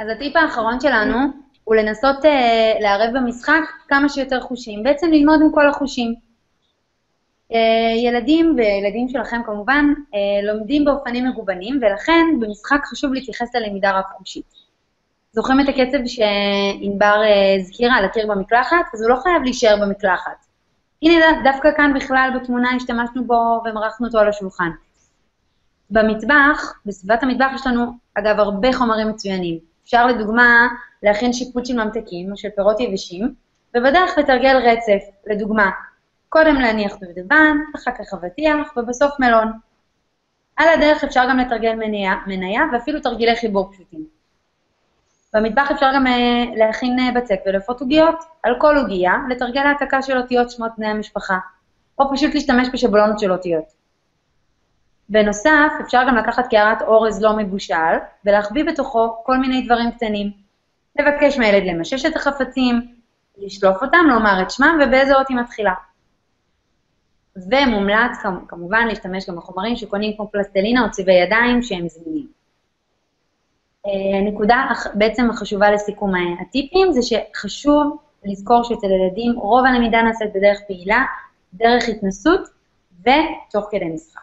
אז הטיפ האחרון שלנו הוא לנסות לערב במשחק כמה שיותר חושים, בעצם ללמוד עם כל החושים. ילדים וילדים שלכם כמובן לומדים באופנים מגוונים, ולכן במשחק חשוב להתייחס ללמידה רב חושית. זוכרים את הקצב שענבר הזכירה על הקיר במקלחת? אז הוא לא חייב להישאר במקלחת. הנה דווקא כאן בכלל בתמונה השתמשנו בו ומרחנו אותו על השולחן. במטבח, בסביבת המטבח יש לנו אגב הרבה חומרים מצוינים. אפשר לדוגמה להכין שיפוט של ממתקים או של פירות יבשים, ובדרך לתרגל רצף, לדוגמה, קודם להניח דובדבן, אחר כך אבטיח ובסוף מלון. על הדרך אפשר גם לתרגל מניה ואפילו תרגילי חיבור פשוטים. במטבח אפשר גם להכין בצק ולפות עוגיות, על כל עוגיה לתרגל העתקה של אותיות שמות בני המשפחה, או פשוט להשתמש בשבלונות של אותיות. בנוסף, אפשר גם לקחת קערת אורז לא מבושל, ולהחביא בתוכו כל מיני דברים קטנים. לבקש מהילד למשש את החפצים, לשלוף אותם, לומר את שמם, ובאיזה אות היא מתחילה. ומומלץ כמובן להשתמש גם בחומרים שקונים כמו פלסטלינה או צבעי ידיים שהם זמינים. נקודה בעצם החשובה לסיכום הטיפים, זה שחשוב לזכור שאצל ילדים רוב הלמידה נעשית בדרך פעילה, דרך התנסות ותוך כדי משחק.